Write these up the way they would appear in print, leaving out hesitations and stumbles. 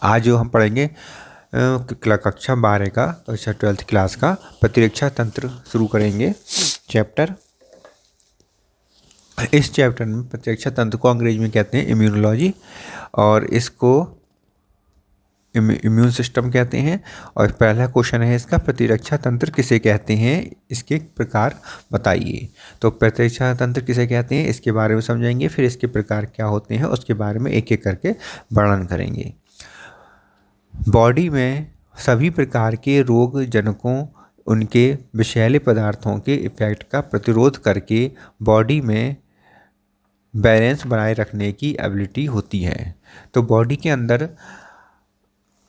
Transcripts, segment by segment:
आज जो हम पढ़ेंगे कक्षा 12 का कक्षा 12th क्लास का प्रतिरक्षा तंत्र शुरू करेंगे चैप्टर। इस चैप्टर में प्रतिरक्षा तंत्र को अंग्रेजी में कहते हैं इम्यूनोलॉजी, और इसको इम्यून सिस्टम कहते हैं। और पहला क्वेश्चन है इसका, प्रतिरक्षा तंत्र किसे कहते हैं, इसके प्रकार बताइए। तो प्रतिरक्षा तंत्र किसे कहते हैं इसके बारे में समझेंगे, फिर इसके प्रकार क्या होते हैं उसके बारे में एक एक करके वर्णन करेंगे। बॉडी में सभी प्रकार के रोग जनकों, उनके विषैले पदार्थों के इफेक्ट का प्रतिरोध करके बॉडी में बैलेंस बनाए रखने की एबिलिटी होती है। तो बॉडी के अंदर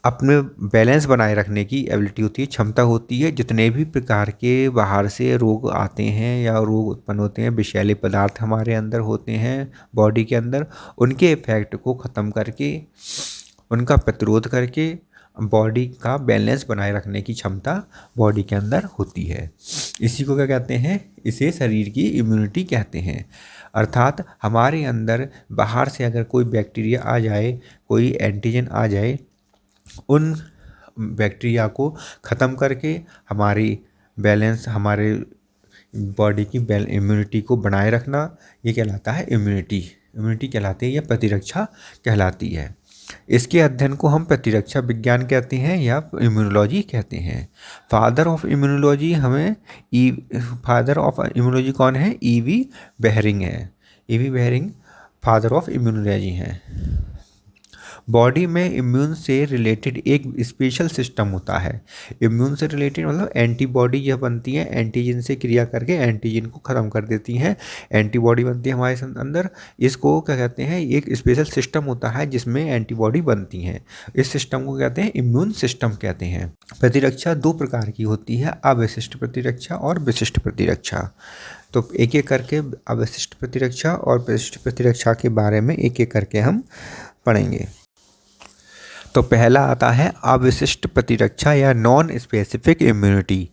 अपने बैलेंस बनाए रखने की एबिलिटी होती है, क्षमता होती है। जितने भी प्रकार के बाहर से रोग आते हैं या रोग उत्पन्न होते हैं, विषैले पदार्थ हमारे अंदर होते हैं बॉडी के अंदर, उनके इफेक्ट को ख़त्म करके, उनका प्रतिरोध करके बॉडी का बैलेंस बनाए रखने की क्षमता बॉडी के अंदर होती है। इसी को क्या कहते हैं, इसे शरीर की इम्यूनिटी कहते हैं। अर्थात हमारे अंदर बाहर से अगर कोई बैक्टीरिया आ जाए, कोई एंटीजन आ जाए, उन बैक्टीरिया को ख़त्म करके हमारी बैलेंस, हमारे बॉडी की इम्यूनिटी को बनाए रखना, ये कहलाता है इम्यूनिटी कहलाती है या प्रतिरक्षा कहलाती है। इसके अध्ययन को हम प्रतिरक्षा विज्ञान कहते हैं या इम्यूनोलॉजी कहते हैं। फादर ऑफ इम्यूनोलॉजी कौन है? ईवी बेहरिंग है। EV Behring father of immunology हैं। बॉडी में इम्यून से रिलेटेड एक स्पेशल सिस्टम होता है। इम्यून से रिलेटेड मतलब एंटीबॉडी यह बनती है, एंटीजन से क्रिया करके एंटीजन को ख़त्म कर देती हैं, एंटीबॉडी बनती है हमारे अंदर। इसको क्या कहते हैं, एक स्पेशल सिस्टम होता है जिसमें एंटीबॉडी बनती हैं। इस सिस्टम को कहते हैं इम्यून सिस्टम कहते हैं। प्रतिरक्षा दो प्रकार की होती है, अवशिष्ट प्रतिरक्षा और विशिष्ट प्रतिरक्षा। तो एक एक करके अवशिष्ट प्रतिरक्षा और विशिष्ट प्रतिरक्षा के बारे में एक एक करके हम पढ़ेंगे। तो पहला आता है अविशिष्ट प्रतिरक्षा या नॉन स्पेसिफिक इम्यूनिटी,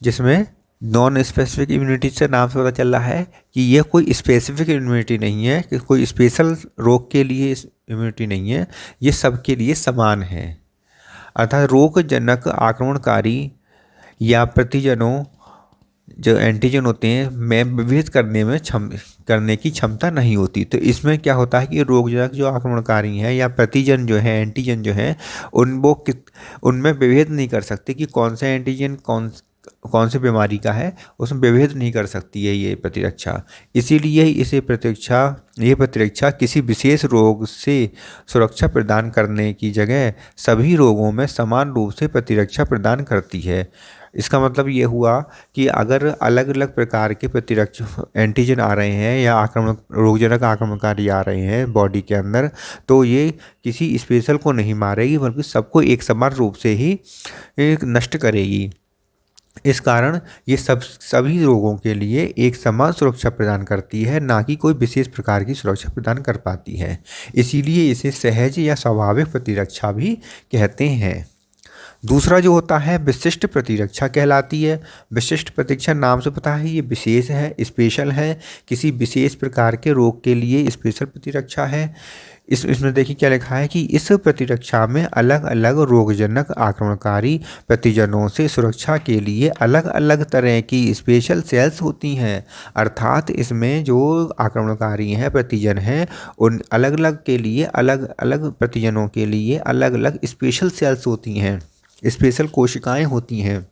जिसमें नॉन स्पेसिफिक इम्यूनिटी से नाम से पता चल रहा है कि यह कोई स्पेसिफिक इम्यूनिटी नहीं है, कि कोई स्पेशल रोग के लिए इम्यूनिटी नहीं है, ये सबके लिए समान है। अर्थात रोगजनक आक्रमणकारी या प्रतिजनों जो एंटीजन होते हैं में विभेद करने की क्षमता नहीं होती। तो इसमें क्या होता है कि रोगजनक जो आक्रमणकारी हैं या प्रतिजन जो है, एंटीजन जो है, उनमें विभेद नहीं कर सकते कि कौन सा एंटीजन कौन से बीमारी का है, उसमें विभेद नहीं कर सकती है ये प्रतिरक्षा। इसीलिए ये प्रतिरक्षा किसी विशेष रोग से सुरक्षा प्रदान करने की जगह सभी रोगों में समान रूप से प्रतिरक्षा प्रदान करती है। इसका मतलब ये हुआ कि अगर अलग अलग प्रकार के प्रतिरक्षा एंटीजन आ रहे हैं या रोगजनक आक्रमणकारी आ रहे हैं बॉडी के अंदर, तो ये किसी स्पेशल को नहीं मारेगी बल्कि सबको एक समान रूप से ही नष्ट करेगी। इस कारण ये सभी रोगों के लिए एक समान सुरक्षा प्रदान करती है, ना कि कोई विशेष प्रकार की सुरक्षा प्रदान कर पाती है। इसीलिए इसे सहज या स्वाभाविक प्रतिरक्षा भी कहते हैं। दूसरा जो होता है विशिष्ट प्रतिरक्षा कहलाती है। विशिष्ट प्रतिरक्षा नाम से पता है ये विशेष है, स्पेशल है, किसी विशेष प्रकार के रोग के लिए स्पेशल प्रतिरक्षा है। इसमें देखिए क्या लिखा है कि इस प्रतिरक्षा में अलग अलग रोगजनक आक्रमणकारी प्रतिजनों से सुरक्षा के लिए अलग अलग तरह की स्पेशल सेल्स होती हैं। अर्थात इसमें जो आक्रमणकारी हैं, प्रतिजन हैं, उन अलग अलग के लिए, अलग अलग प्रतिजनों के लिए अलग अलग स्पेशल सेल्स होती हैं, स्पेशल कोशिकाएं होती हैं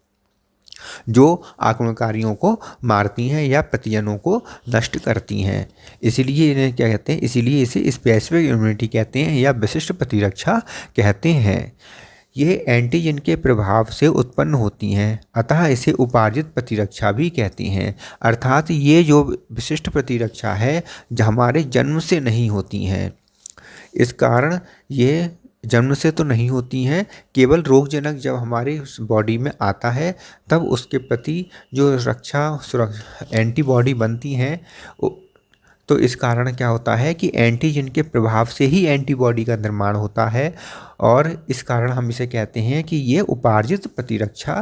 जो आक्रमणकारियों को मारती हैं या प्रतिजनों को नष्ट करती हैं। इसीलिए इन्हें क्या कहते हैं, इसीलिए इसे स्पेसिफिक इम्यूनिटी कहते हैं या विशिष्ट प्रतिरक्षा कहते हैं। ये एंटीजन के प्रभाव से उत्पन्न होती हैं, अतः इसे उपार्जित प्रतिरक्षा भी कहते हैं। अर्थात ये जो विशिष्ट प्रतिरक्षा है जो हमारे जन्म से नहीं होती हैं, इस कारण ये जन्म से तो नहीं होती हैं, केवल रोगजनक जब हमारे बॉडी में आता है तब उसके प्रति जो सुरक्षा एंटीबॉडी बनती हैं, तो इस कारण क्या होता है कि एंटीजन के प्रभाव से ही एंटीबॉडी का निर्माण होता है, और इस कारण हम इसे कहते हैं कि ये उपार्जित प्रतिरक्षा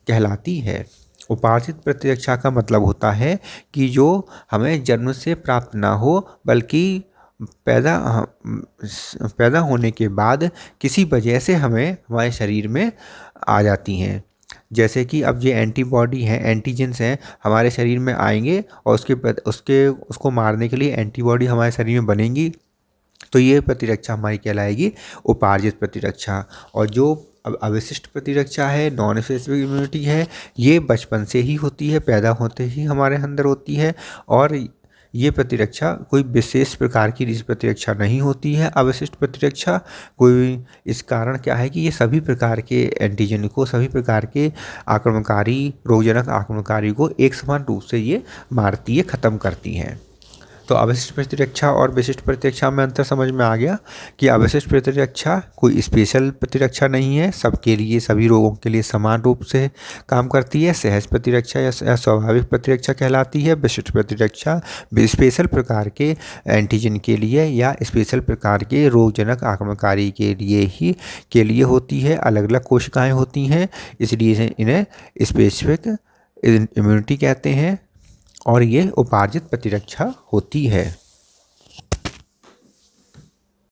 कहलाती है। उपार्जित प्रतिरक्षा का मतलब होता है कि जो हमें जन्म से प्राप्त ना हो बल्कि पैदा होने के बाद किसी वजह से हमारे शरीर में आ जाती हैं। जैसे कि अब ये एंटीबॉडी हैं, एंटीजेंस हैं, हमारे शरीर में आएंगे और उसको मारने के लिए एंटीबॉडी हमारे शरीर में बनेंगी, तो ये प्रतिरक्षा हमारी कहलाएगी उपार्जित प्रतिरक्षा। और जो अब अवशिष्ट प्रतिरक्षा है, नॉन स्पेसिफिक इम्यूनिटी है, ये बचपन से ही होती है, पैदा होते ही हमारे अंदर होती है। और ये प्रतिरक्षा कोई विशेष प्रकार की प्रतिरक्षा नहीं होती है। अवशिष्ट प्रतिरक्षा कोई, इस कारण क्या है कि ये सभी प्रकार के एंटीजन को, सभी प्रकार के आक्रमणकारी, रोगजनक आक्रमणकारी को एक समान रूप से ये मारती है, ख़त्म करती हैं। तो अवशिष्ट प्रतिरक्षा और विशिष्ट प्रतिरक्षा में अंतर समझ में आ गया कि अवशिष्ट प्रतिरक्षा कोई स्पेशल प्रतिरक्षा नहीं है, सबके लिए, सभी रोगों के लिए समान रूप से काम करती है। सहज प्रतिरक्षा या स्वाभाविक प्रतिरक्षा कहलाती है। विशिष्ट प्रतिरक्षा स्पेशल प्रकार के एंटीजन के लिए या स्पेशल प्रकार के रोगजनक आक्रमणकारी के लिए होती है। अलग अलग कोशिकाएँ होती हैं, इसलिए इन्हें स्पेसिफिक इम्यूनिटी कहते हैं और ये उपार्जित प्रतिरक्षा होती है।